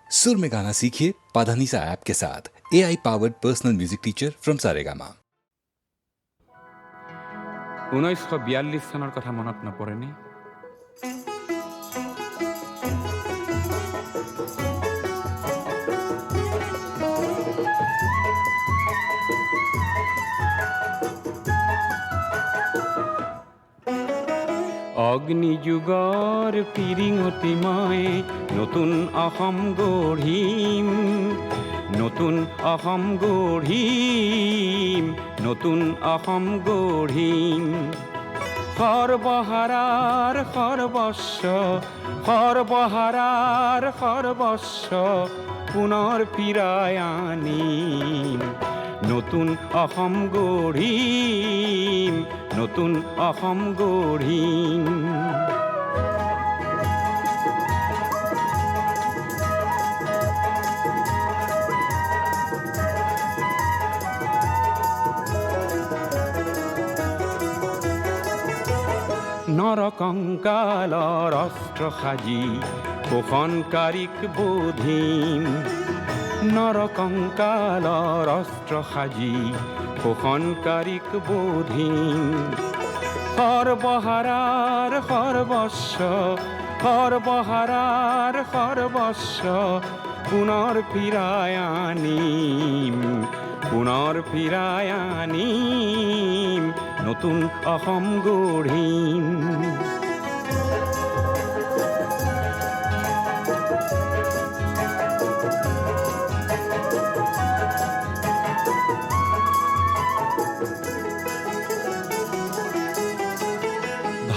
सुर में गाना सीखिए पाधानीसा ऐप के साथ। AI powered personal music teacher from Saregama. 1942 চনৰ কথা মনত নপৰেনে? অগ্নিযুগৰ পিৰিঙতি মই নতুন অসম গঢ়িম, নতুন অসম গঢ়িম, নতুন অসম গঢ়িম। সৰ্বহাৰাৰ সৰ্বস্ব, সৰ্বহাৰাৰ সৰ্বস্ব পুনৰ ফিৰাই আনিম। নতুন অসম গঢ়িম, নতুন অসম গঢ়িম। নৰকংকালৰ অস্ত্ৰ সাজি শোষণকাৰীক বোধিম, নৰকংকালৰ অস্ত্ৰ সাজি শোষণকাৰীক বোধিম। সৰ্বহাৰাৰ সৰ্বস্ব, সৰ্বহাৰাৰ সৰ্বস্ব পুনৰ ফিৰাই আনিম, পুনৰ ফিৰাই আনিম। নতুন অসম গঢ়িম।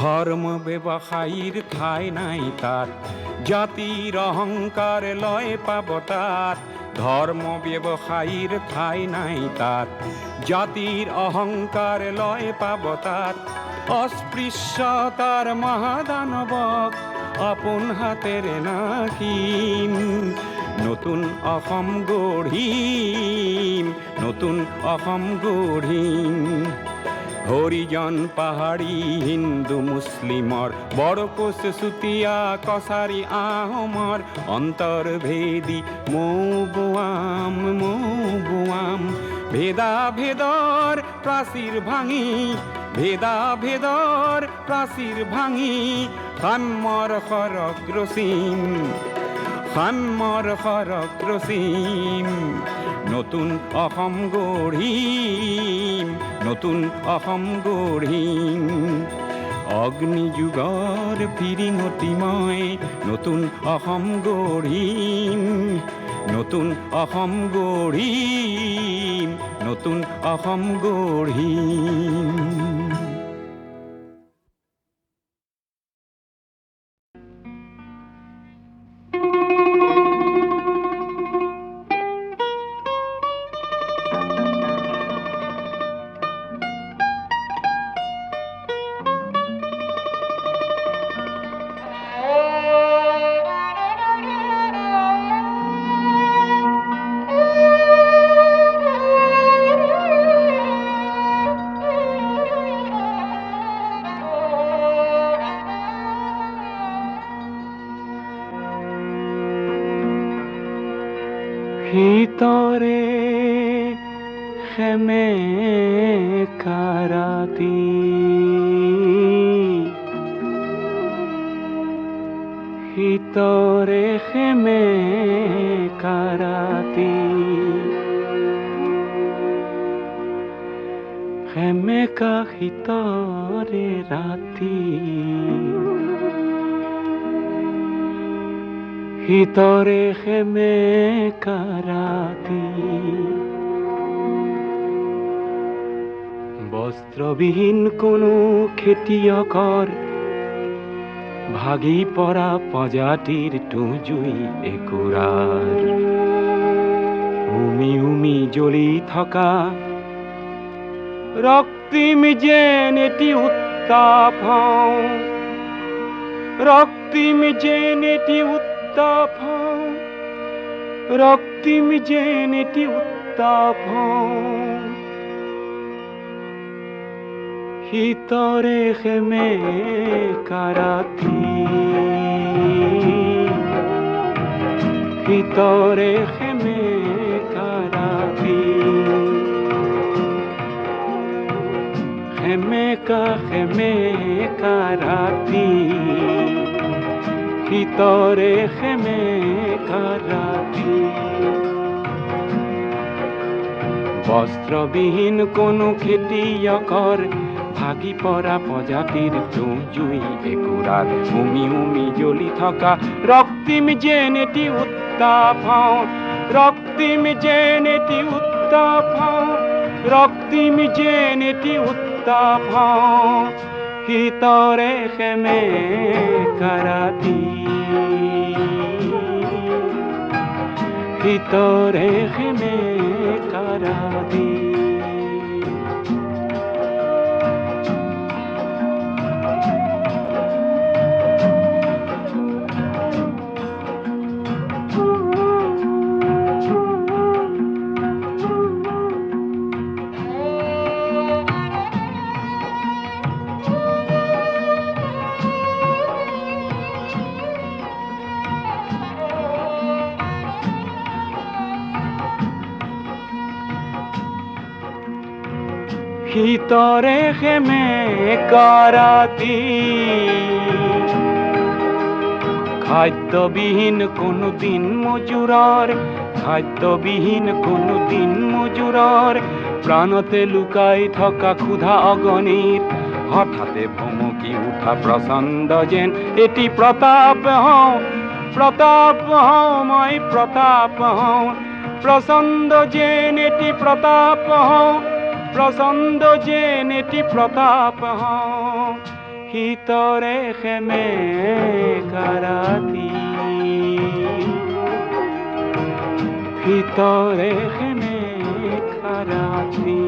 ধৰ্ম ব্যৱসায়ীৰ ঠাই নাই তাত, জাতিৰ অহংকাৰ লয় পাব তাত। ধৰ্ম ব্যৱসায়ীৰ ঠাই নাই তাত, জাতিৰ অহংকাৰ লয় পাব তাত। অস্পৃশ্যতাৰ মহাদানৱক আপোন হাতেৰে নাশিম। নতুন অসম গঢ়িম, নতুন অসম গঢ়িম। হৰিজন পাহাৰী হিন্দু মুছলিমৰ, বৰকোচ চুতীয়া কছাৰী আহোমৰ অন্তৰ্ভেদী মৌ বোৱাম, মৌ বোৱাম। ভেদা ভেদৰ প্ৰাচীৰ ভাঙি, ভেদা ভেদৰ প্ৰাচীৰ ভাঙি সাম্যৰ সৰগ ৰচিম, সাম্যৰ সৰগ ৰচিম। নতুন অসম গঢ়িম, নতুন অসম গঢ়িম। অগ্নিযুগৰ পিৰিঙতি মই নতুন অসম গঢ়িম, নতুন অসম গঢ়িম, নতুন অসম গঢ়িম। ভিতরে খেমে কারাতি, ভিতরে খেমে কারাতি। খেমেকা ভিতরে রাতি, ভিতরে খেমে কারাতি। বস্ত্ৰবিহীন কোনো খেতিয়কৰ ভাগি পৰা প্ৰজাতিৰ তুজুই একুৰাৰ। উমি উমি জ্বলি থকা ৰক্তিম যেন এটি উত্তাপ হওঁ, ৰক্তিম যেন এটি উত্তাপ হওঁ, ৰক্তিম যেন এটি উত্তাপ হওঁ। ভিতরে খেমে কারাতি, ভিতরে খেমে কারাতি খেমে কারাতি ভিতরে খেমে কারাতি বস্ত্রবিহীন কোনো খেতিয়কর ভাগি পরা প্রজাতির জুই একুরার উমি জ্বলি থকা রক্তিম জেনেটি উত্তাপ রক্তিম জেনেটি উত্তাপ রক্তিম জেনেটি উত্তাপ ভিতরে খেমে কারাতি ভিতরে খেমে কারাতি ভিতরে খেমে কারাতি খাদ্যবিহীন কোনো দিন মজুরার খাদ্যবিহীন কোনো দিন মজুরার প্রাণতে লুকাই থকা ক্ষুধা অগণিত হঠাতে ভমকি উঠা প্রচণ্ড যেন এটি প্রতাপ প্রতাপ মই প্রতাপ প্রচণ্ড যেন এটি প্রতাপ প্রচণ্ড যেন এটি প্রতাপ ভিতরে খেমে কারাতি ভিতরে খেমে কারাতি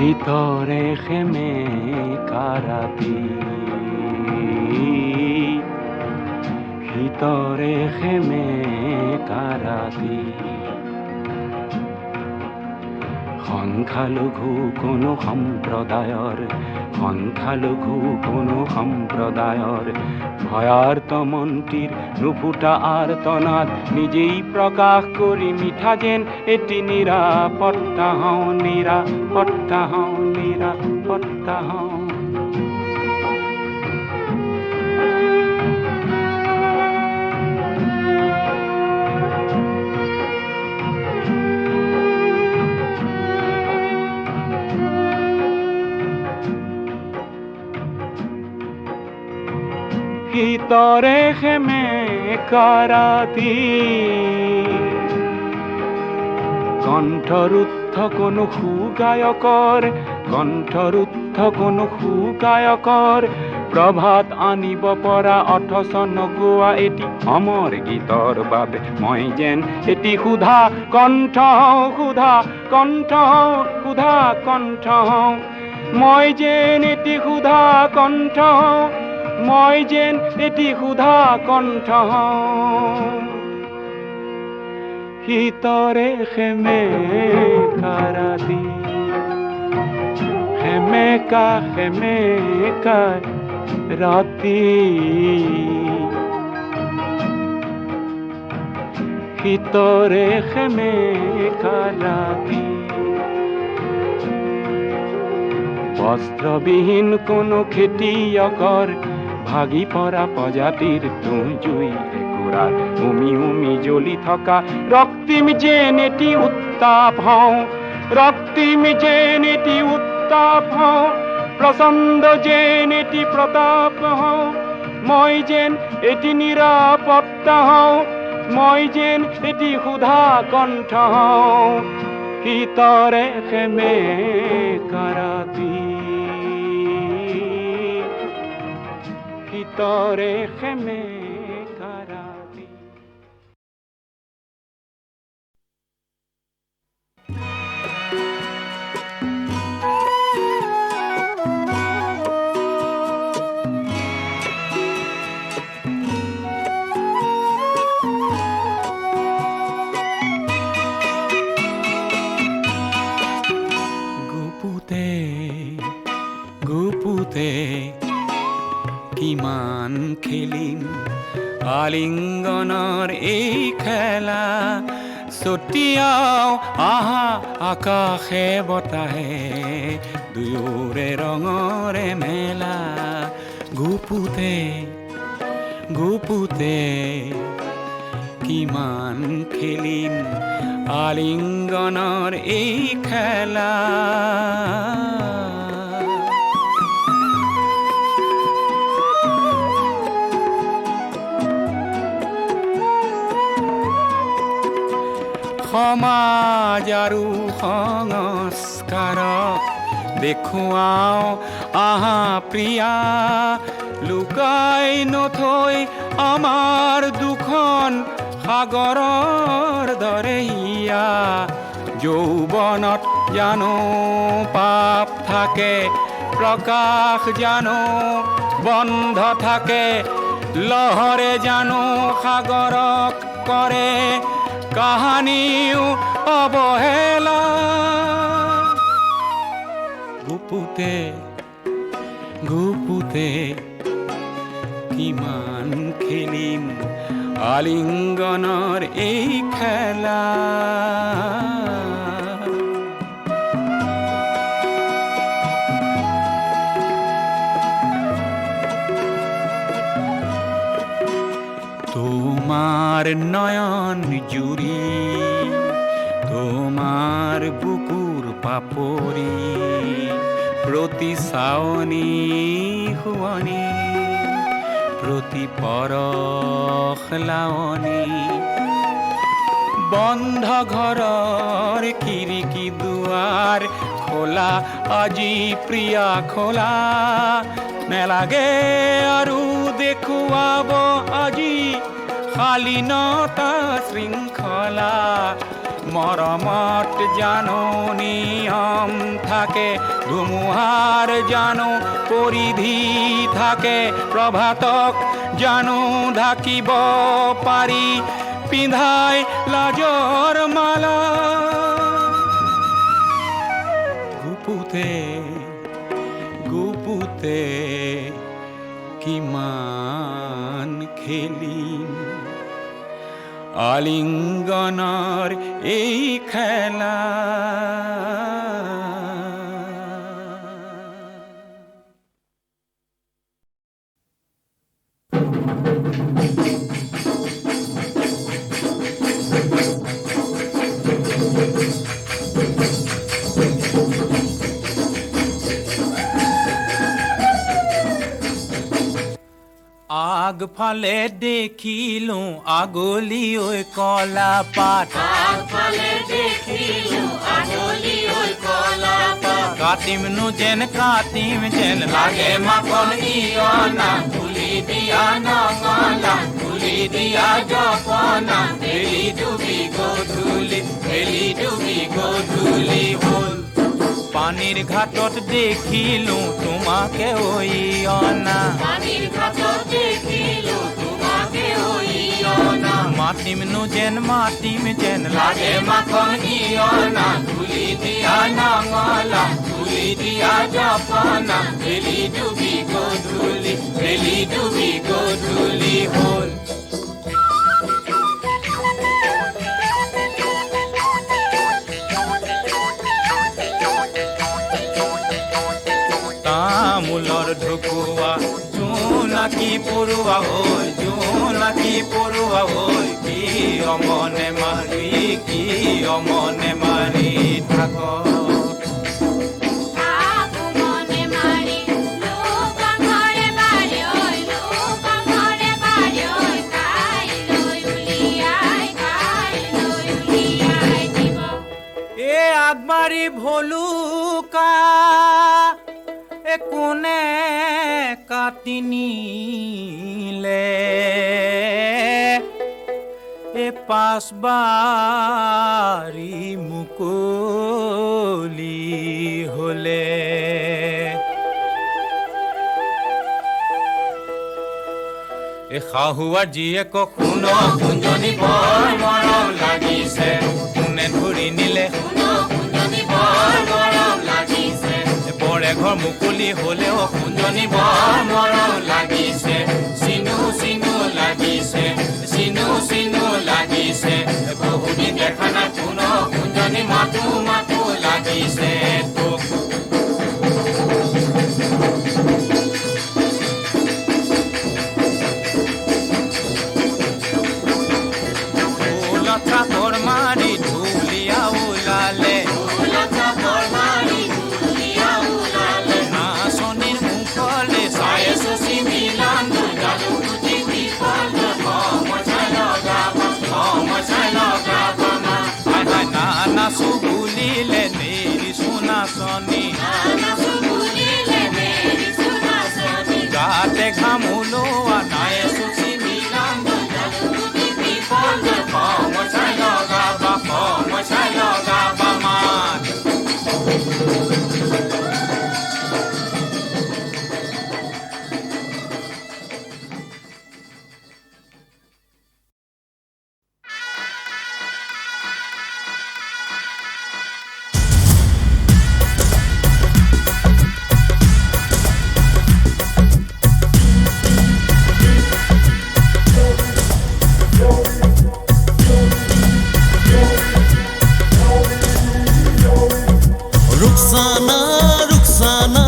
ভিতরে খেমে কারাতি ভিতরে খেমে কারাতি সংখ্যালঘু কোনো সম্প্ৰদায়ৰ সংখ্যালঘু কোনো সম্প্ৰদায়ৰ ভয়ার্ত মন্ত্রীর নুফুটা আর্তনাদ নিজেই প্রকাশ করি মিঠা যেন এটি নিরাপত্তা নিরাপত্তা নিরাপত্তা ভিতরে খেমে কারাতি কণ্ঠরুদ্ধ কোনো সুগায়কৰ কণ্ঠৰুদ্ধ কোনো সুগায়কৰ প্ৰভাত আনিব পৰা অথচ নগোৱা এটি অমৰ গীতৰ বাবে মই যেন এটি ক্ষুধা কণ্ঠ ক্ষুধা কণ্ঠ ক্ষুধা কণ্ঠ মই যেন এটি ক্ষুধা কণ্ঠ মই যেন এটি ক্ষুধা কণ্ঠ ভিতরে খেমে কারাতি খেমে কারাতি ভিতরে খেমে কারাতি বস্ত্রবিহীন কোনো খেতিয়কৰ ভাগি পৰা প্ৰজাতিৰ জুই একুৰাৰ উমি জ্বলি থকা ৰক্তিম যেন এটি উত্তাপ ৰক্তিম যেন এটি উত্তাপ প্রচণ্ড যেন এটি প্রতাপ মই যেন এটি নিরাপত্তা মই যেন এটি ক্ষুধা কণ্ঠ ভিতরে খেমে কারাতি ভিতরে খেমে খেলিম আলিঙ্গনৰ এই খেলা ছটিয়াও আহা আকাশে বতাহে দুয়োৰে ৰঙৰে মেলা গুপুতে গুপুতে কিমান খেলিম আলিঙ্গনৰ এই খেলা সমাজ আৰু সংস্কাৰক দেখুৱাও আহা প্ৰিয়া লুকাই নথৈ আমাৰ দুখন সাগৰৰ দৰে হিয়া যৌৱনত জানো পাপ থাকে প্ৰকাশ জানো বন্ধ থাকে লহৰে জানো সাগৰক কৰে কাহানিও অৱহেলা গুপুতে গুপুতে কিমান খেলিম আলিঙ্গনৰ এই খেলা তোমাৰ নয়ন জুড়ি তোমাৰ বুকুৰ পাপড়ি প্ৰতি চাৱনি শুৱনি প্ৰতি পৰশ লাৱনি বন্ধ ঘৰৰ খিৰিকী দুৱাৰ খোলা আজি প্ৰিয়া খোলা নেলাগে আৰু দেখুৱাব আজি শালীনতা শৃংখলা মৰমত জানো নিয়ম থাকে ধুমুহাৰ জানো পৰিধি থাকে প্ৰভাতক জানো ঢাকিব পাৰি পিন্ধাই লাজৰ মালা গুপুতে গুপুতে কিমান খেলিম আলিঙ্গনৰ এই খেলা আগফালে দেখিলো আগলি ঐ কলা পাত কাটিম নো যেন লাগে মাখন ইয়না তুলি দিয়া নঙলা তুলি দিয়া জপনা বেলি ডুবি গধূলি হল পানীৰ ঘাটত দেখিলো তোমাকে অনা মাতিম নো যেন লাগে মাখন ইয়না তুলি দিয়া নঙলা তুলি দিয়া জপনা বেলি ডুবি গধূলি হল তামোলৰ ঢকুৱা জোনাকী পৰুৱা হৈ কি অমনে মাৰি থাক এ আগবাঢ়ি ভলুকা কোনে কাটি নিলে এ পাঁচবাৰী মুকলি হলে এ শাহুৱা জীয়েক শুন কুঞ্জনী বৰ মৰম লাগিছে কোনে ধৰি নিলে বৰে ঘৰ মুকলি কুলি হলেও কুঞ্জনী বৰ মৰম লাগিছে চিনু চিনু লাগিছে চিনু চিনু লাগিছে বহুদিন দেখা নাই পুনৰ কুঞ্জনী মাতো মাতো লাগিছে তোক চাপৰ মাৰি ঢুলীয়া ওলালে নাচনীৰ মুখলে চাই চচি মিলান নাচো বুলিলে নেৰিছো নাচনী গাতে ঘাম ওলোৱা নাই চচি মিলান रुखसाना रुखसाना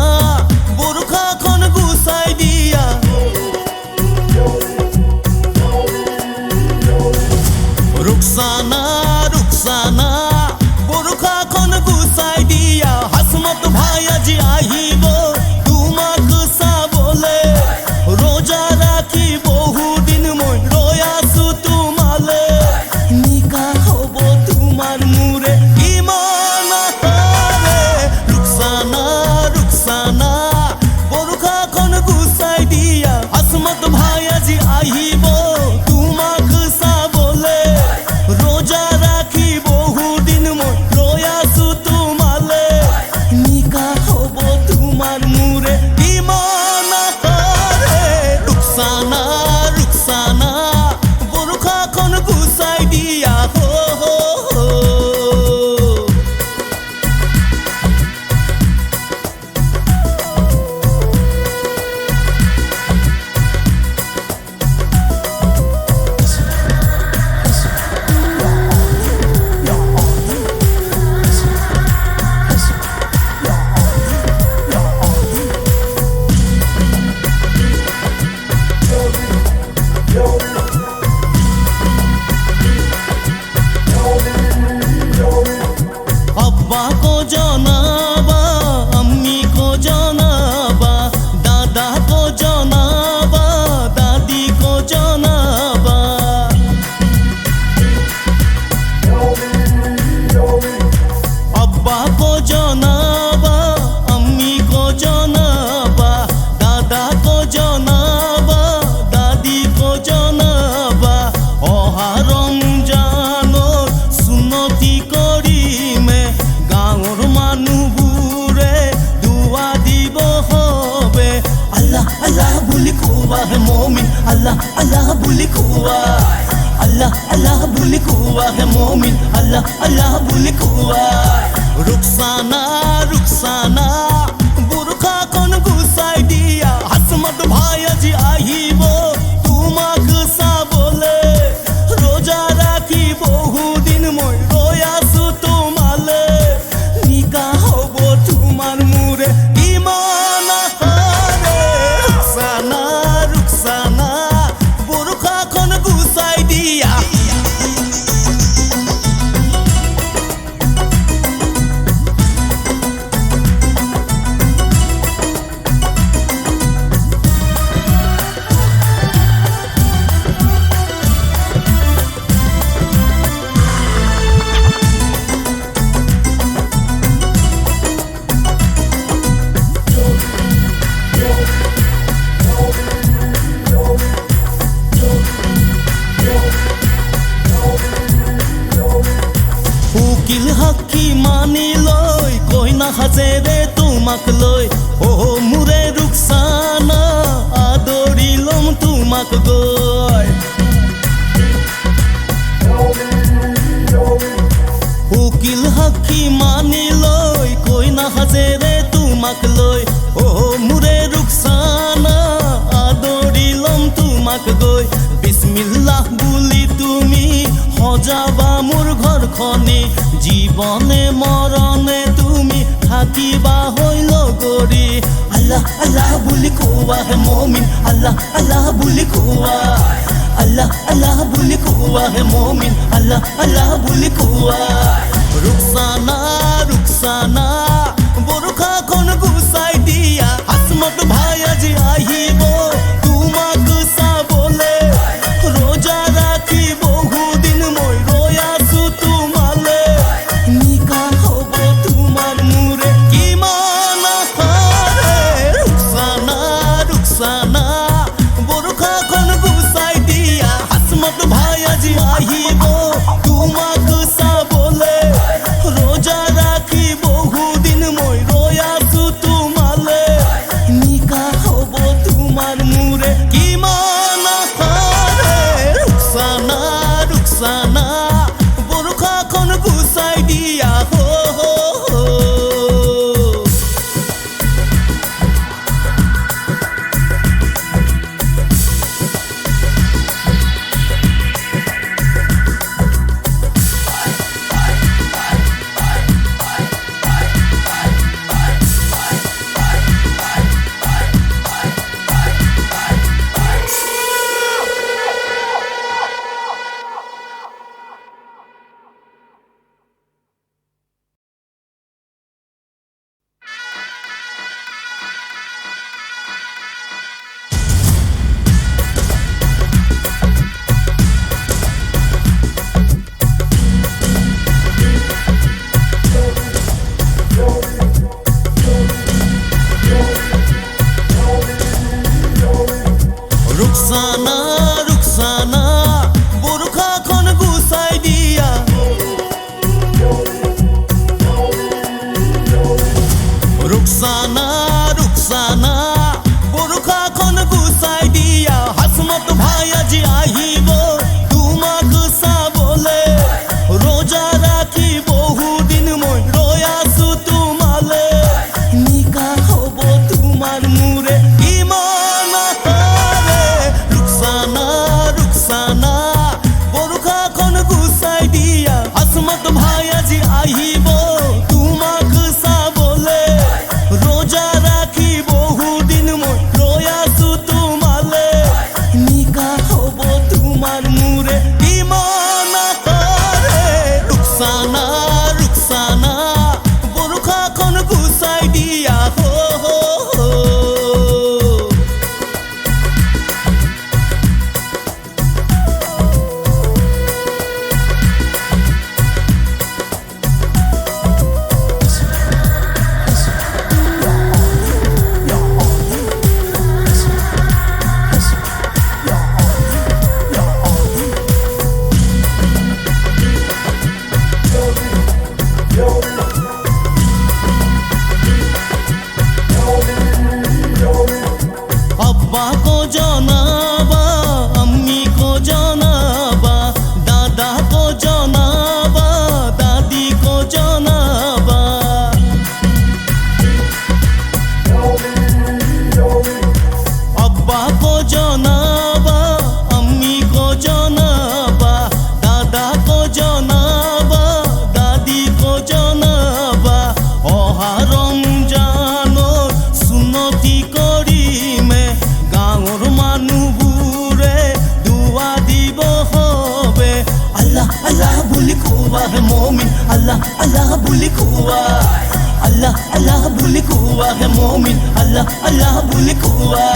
बुरखाখন গুছাই দিয়া रुखसाना रुखसाना बुरखाখন গুছাই দিয়া হাসমত ভাই আজি আহিব তোমাক চাবলে রোজা রাখি বহুদিন মই ৰৈ আছো তোমালে নিকাহ হ'ব তোমাৰ মোৰে ইমান रुखसाना बरुखाখন গুছাই দিয়া হাসমত ভাই আজি আহিব তোমাক চাবলে রোজা রাখি বহুদিন মই ৰৈ আছো তোমালে নিকাহ হ'ব তোমাৰ মোৰে ইমান रुखसाना रुखसाना বৰুখাখন গুছাই দিয়া হো হো হো अब्बा को जनाबा अम्मी को जनाबा दादा को जनाबा दादी को जनाबा अब्बा को जनाबा अम्मी को जनाबा दादा को जनाबा दादी को जनाबा অহা ৰমজানৰ সুন্নতি কৰিমে গাঁৱৰ মানুহবোৰে দুৱা দিব হবে আল্লাহ আল্লাহ বুলি কোৱা হে মুমিন আল্লাহ আল্লাহ বুলি কোৱা আল্লাহ আল্লাহ বুলি কোৱা হে মুমিন আল্লাহ আল্লাহ বুলি কোৱা रुखसाना रुखसाना बुरखाখন গুছাই দিয়া হাসমত ভাই আজি আহিব তোমাক চাবলে রোজা রাখি বহুদিন মই ৰৈ আছো তোমালে নিকাহ হ'ব তোমাৰ মোৰে ইমান रुखसाना रुखसाना बुरখাখন গুছাই দিয়া উকিল হাকি মানি লৈ কইনা হাজেৰে তোমাক লৈ ও মোৰে रुखसाना আদৰি লম তোমাক গৈ উকিল হাকি মানি লৈ কইনা হাজেৰে তোমাক লৈ ও যাবা মোৰ ঘৰখনি জীৱনে মৰণে তুমি থাকিবা হৈ লগৰী আল্লাহ আল্লাহ বুলি কোৱা হে মুমিন আল্লাহ আল্লাহ বুলি কোৱা আল্লাহ আল্লাহ বুলি কোৱা হে মুমিন আল্লাহ আল্লাহ বুলি কোৱা ৰুকসানা ৰুকসানা বৰখাখন গুচাই দিয়া আসমত ভাই আজি আহিব তোমাক চাবলে ৰোজা ৰাখি বহুদিন মই ৰৈ আছো তোমালে নিকা হ'ব তোমাৰ মোৰে কিমান আশাৰে ৰুকসানা ৰুকসানা বৰখাখন গুচাই দিয়া আসমত ভাই আজি আহিব তোমাক চাবলে ৰোজা ৰাখি বহুদিন মই ৰৈ আছো তোমালে নিকা হ'ব তোমাৰ মোৰে কিমান আশাৰে ৰুকসানা ৰুকসানা বৰখাখন গুচাই দিয়া হো হো হো ৰুকসানা ৰুকসানা বৰখাখন গুচাই দিয়া ৰুকসানা ৰুকসানা বৰখাখন গুচাই দিয়া হাসমত ভাই আজি আহিব তোমাক চাবলে ৰোজা ৰাখি বহুদিন মই ৰৈ আছো তোমালে নিকা হ'ব তোমাৰ মোৰে কিমান আশাৰে ৰুকসানা ৰুকসানা বৰখাখন গুচাই দিয়া আসমত ভাই আজি আহিব তোমাক চাবলে ৰোজা ৰাখি বহুদিন মই ৰৈ আছো তোমালে নিকা হ'ব তোমাৰ মোৰে কিমান আশাৰে ৰুকসানা ৰুকসানা বৰখাখন গুচাই দিয়া হো হো হো अब्बा को जनाबा अम्मी को जनाबा दादा को जनाबा दादी को जनाबा अब्बा को जनाबा अम्मी को जनाबा दादा को जनाबा दादी को जनाबा অহা ৰমজানৰ সুন্নতি কৰিমে গাঁৱৰ মানুহবোৰে দুৱা দিব হবে আল্লাহ আল্লাহ বুলি কোৱা হে মুমিন আল্লাহ আল্লাহ বুলি কোৱা আল্লাহ আল্লাহ বুলি কোৱা হে মুমিন আল্লাহ আল্লাহ বুলি কোৱা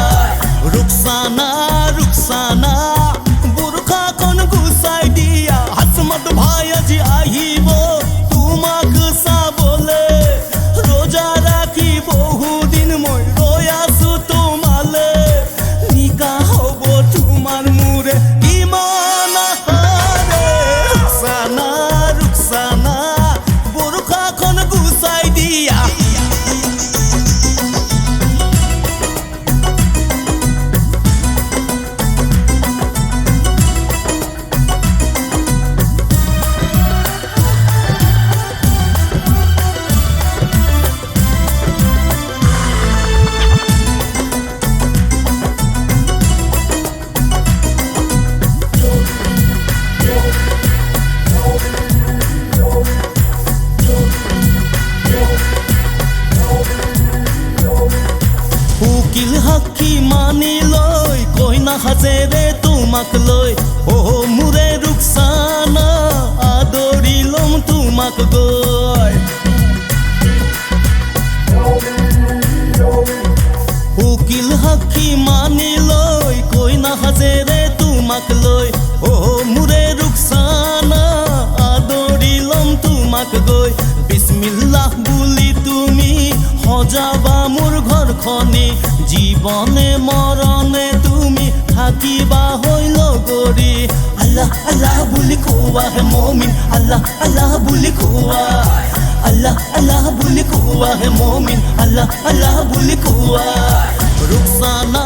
ৰুকসানা ৰুকসানা বৰখাখন গুচাই দিয়া আসমত ভাই আজি আহিব তোমাক চাবলে ৰোজা ৰাখি বহুদিন মই ৰৈ আছো তোমালে নিকা হ'ব তোমাৰ মোৰে কিমান আশাৰে ৰুকসানা ৰুকসানা বৰখাখন গুচাই দিয়া সাজেৰে তোমাক লৈ মোৰে ৰুকসানা আদৰি ল'ম তোমাক গৈ উকিল সাক্ষী মানি লৈ কইনা সাজেৰে তোমাক লৈ মোৰে ৰুকসানা আদৰি ল'ম তোমাক গৈ বিসমিল্লাহ বুলি তুমি সজাবা মোৰ ঘৰখনি জীৱনে মৰণে তুমি থাকিবা হৈ লগৰী আল্লাহ আল্লাহ বুলি কোৱা হে মুমিন আল্লাহ আল্লাহ বুলি কোৱা আল্লাহ আল্লাহ বুলি কোৱা হে মুমিন আল্লাহ আল্লাহ বুলি কোৱা ৰুকসানা